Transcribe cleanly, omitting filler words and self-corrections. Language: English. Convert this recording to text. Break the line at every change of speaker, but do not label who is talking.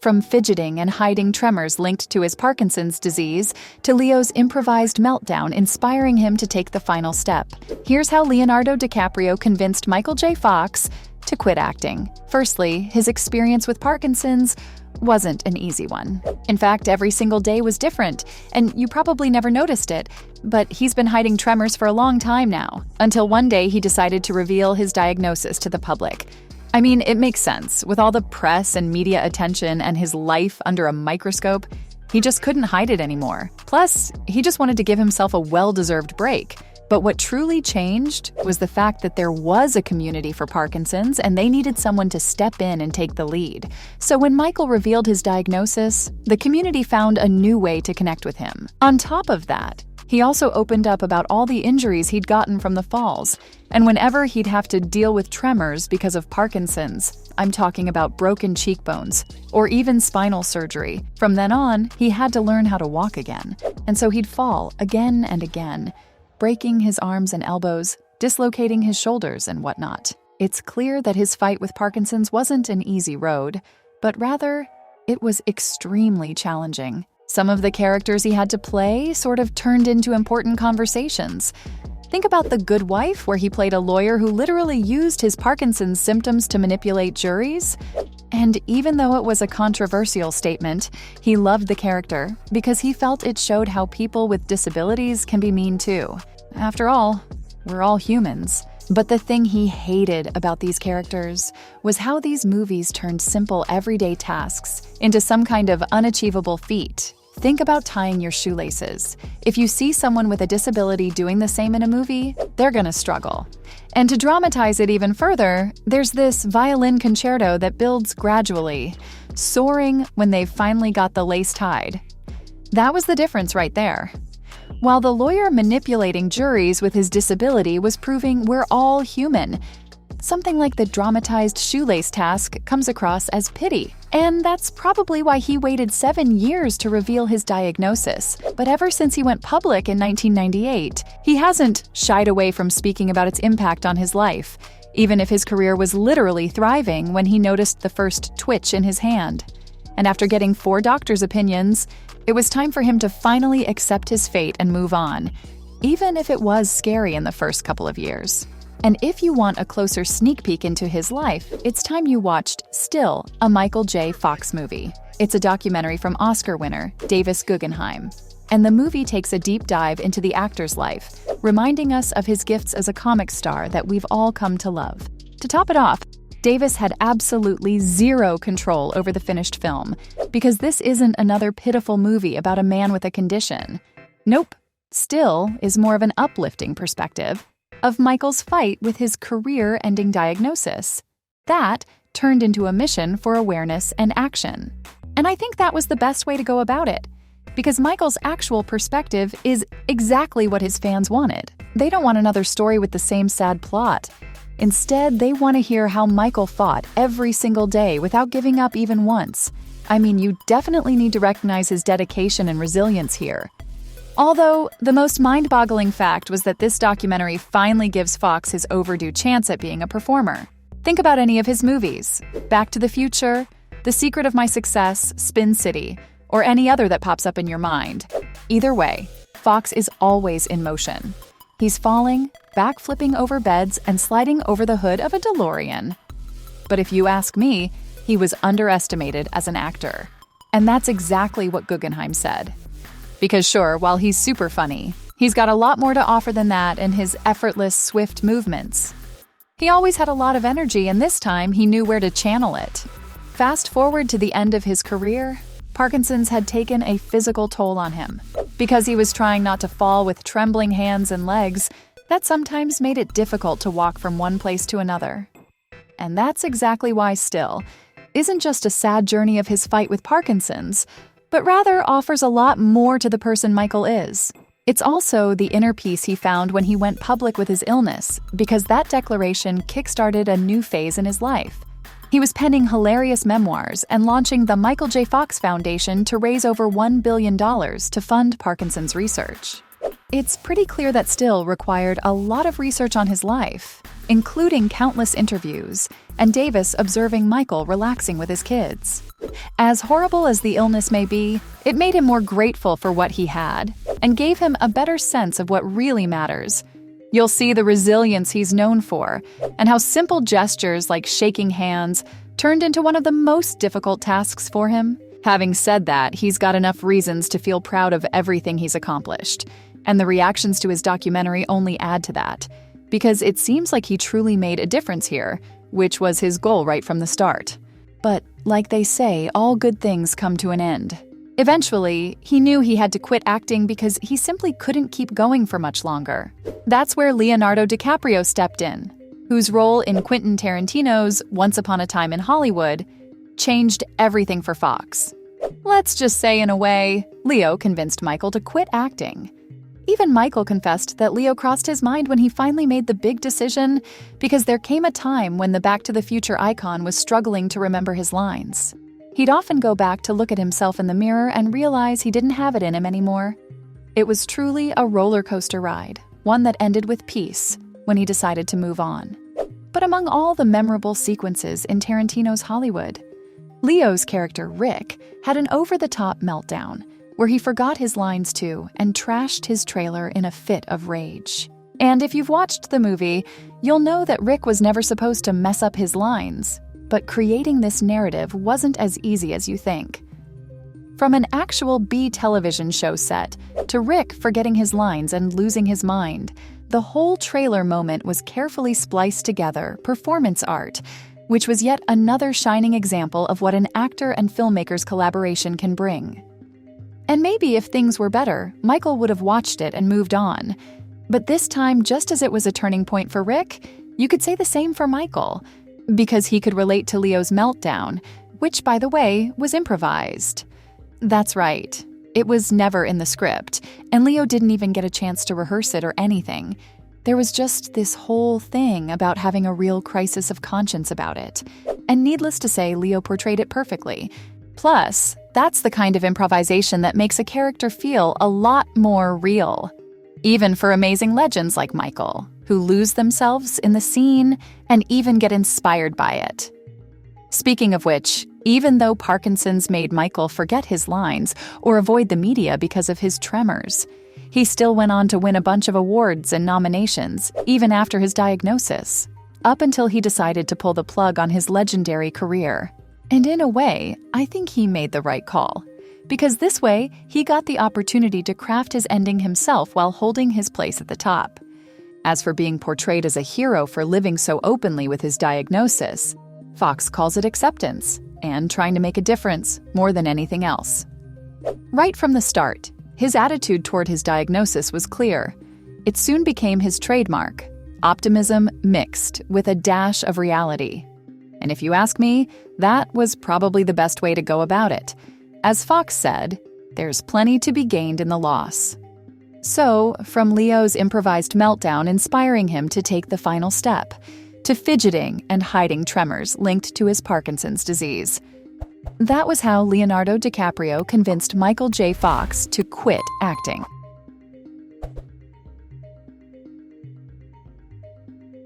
From fidgeting and hiding tremors linked to his Parkinson's disease, to Leo's improvised meltdown inspiring him to take the final step. Here's how Leonardo DiCaprio convinced Michael J. Fox to quit acting. Firstly, his experience with Parkinson's wasn't an easy one. In fact, every single day was different, and you probably never noticed it, but he's been hiding tremors for a long time now, until one day he decided to reveal his diagnosis to the public. I mean, it makes sense. With all the press and media attention and his life under a microscope, he just couldn't hide it anymore. Plus, he just wanted to give himself a well-deserved break. But what truly changed was the fact that there was a community for Parkinson's and they needed someone to step in and take the lead. So when Michael revealed his diagnosis, the community found a new way to connect with him. On top of that, he also opened up about all the injuries he'd gotten from the falls, and whenever he'd have to deal with tremors because of Parkinson's, I'm talking about broken cheekbones, or even spinal surgery. From then on, he had to learn how to walk again, and so he'd fall again and again, breaking his arms and elbows, dislocating his shoulders and whatnot. It's clear that his fight with Parkinson's wasn't an easy road, but rather, it was extremely challenging. Some of the characters he had to play sort of turned into important conversations. Think about The Good Wife, where he played a lawyer who literally used his Parkinson's symptoms to manipulate juries. And even though it was a controversial statement, he loved the character because he felt it showed how people with disabilities can be mean too. After all, we're all humans. But the thing he hated about these characters was how these movies turned simple everyday tasks into some kind of unachievable feat. Think about tying your shoelaces. If you see someone with a disability doing the same in a movie, they're gonna struggle. And to dramatize it even further, there's this violin concerto that builds gradually, soaring when they've finally got the lace tied. That was the difference right there. While the lawyer manipulating juries with his disability was proving we're all human, something like the dramatized shoelace task comes across as pity. And that's probably why he waited 7 years to reveal his diagnosis. But ever since he went public in 1998, he hasn't shied away from speaking about its impact on his life, even if his career was literally thriving when he noticed the first twitch in his hand. And after getting 4 doctors' opinions, it was time for him to finally accept his fate and move on, even if it was scary in the first couple of years. And if you want a closer sneak peek into his life, it's time you watched Still, a Michael J. Fox movie. It's a documentary from Oscar winner Davis Guggenheim. And the movie takes a deep dive into the actor's life, reminding us of his gifts as a comic star that we've all come to love. To top it off, Davis had absolutely zero control over the finished film, because this isn't another pitiful movie about a man with a condition. Nope, Still is more of an uplifting perspective of Michael's fight with his career-ending diagnosis. That turned into a mission for awareness and action. And I think that was the best way to go about it, because Michael's actual perspective is exactly what his fans wanted. They don't want another story with the same sad plot. Instead, they want to hear how Michael fought every single day without giving up even once. I mean, you definitely need to recognize his dedication and resilience here. Although, the most mind-boggling fact was that this documentary finally gives Fox his overdue chance at being a performer. Think about any of his movies: Back to the Future, The Secret of My Success, Spin City, or any other that pops up in your mind. Either way, Fox is always in motion. He's falling, backflipping over beds, and sliding over the hood of a DeLorean. But if you ask me, he was underestimated as an actor. And that's exactly what Guggenheim said. Because sure, while he's super funny, he's got a lot more to offer than that in his effortless, swift movements. He always had a lot of energy, and this time he knew where to channel it. Fast forward to the end of his career, Parkinson's had taken a physical toll on him. Because he was trying not to fall with trembling hands and legs, that sometimes made it difficult to walk from one place to another. And that's exactly why Still isn't just a sad journey of his fight with Parkinson's, but rather offers a lot more to the person Michael is. It's also the inner peace he found when he went public with his illness, because that declaration kickstarted a new phase in his life. He was penning hilarious memoirs and launching the Michael J. Fox Foundation to raise over $1 billion to fund Parkinson's research. it's pretty clear that Still required a lot of research on his life, including countless interviews, and Davis observing Michael relaxing with his kids. As horrible as the illness may be, it made him more grateful for what he had, and gave him a better sense of what really matters. You'll see the resilience he's known for, and how simple gestures like shaking hands turned into one of the most difficult tasks for him. Having said that, he's got enough reasons to feel proud of everything he's accomplished, and the reactions to his documentary only add to that, because it seems like he truly made a difference here, which was his goal right from the start. But like they say, all good things come to an end. Eventually, he knew he had to quit acting because he simply couldn't keep going for much longer. That's where Leonardo DiCaprio stepped in, whose role in Quentin Tarantino's Once Upon a Time in Hollywood changed everything for Fox. Let's just say, in a way, Leo convinced Michael to quit acting. Even Michael confessed that Leo crossed his mind when he finally made the big decision, because there came a time when the Back to the Future icon was struggling to remember his lines. He'd often go back to look at himself in the mirror and realize he didn't have it in him anymore. It was truly a roller coaster ride, one that ended with peace when he decided to move on. But among all the memorable sequences in Tarantino's Hollywood, Leo's character Rick had an over-the-top meltdown where he forgot his lines too and trashed his trailer in a fit of rage. And if you've watched the movie, you'll know that Rick was never supposed to mess up his lines, but creating this narrative wasn't as easy as you think. From an actual B television show set to Rick forgetting his lines and losing his mind, the whole trailer moment was carefully spliced together performance art, which was yet another shining example of what an actor and filmmaker's collaboration can bring. And maybe if things were better, Michael would have watched it and moved on. But this time, just as it was a turning point for Rick, you could say the same for Michael, because he could relate to Leo's meltdown, which, by the way, was improvised. That's right. It was never in the script, and Leo didn't even get a chance to rehearse it or anything. There was just this whole thing about having a real crisis of conscience about it. And needless to say, Leo portrayed it perfectly. Plus, that's the kind of improvisation that makes a character feel a lot more real. Even for amazing legends like Michael, who lose themselves in the scene and even get inspired by it. Speaking of which, even though Parkinson's made Michael forget his lines or avoid the media because of his tremors, he still went on to win a bunch of awards and nominations, even after his diagnosis, up until he decided to pull the plug on his legendary career. And in a way, I think he made the right call, because this way, he got the opportunity to craft his ending himself while holding his place at the top. As for being portrayed as a hero for living so openly with his diagnosis, Fox calls it acceptance and trying to make a difference more than anything else. Right from the start, his attitude toward his diagnosis was clear. It soon became his trademark, optimism mixed with a dash of reality. And if you ask me, that was probably the best way to go about it. As Fox said, there's plenty to be gained in the loss. So, from Leo's improvised meltdown inspiring him to take the final step, to fidgeting and hiding tremors linked to his Parkinson's disease. That was how Leonardo DiCaprio convinced Michael J. Fox to quit acting.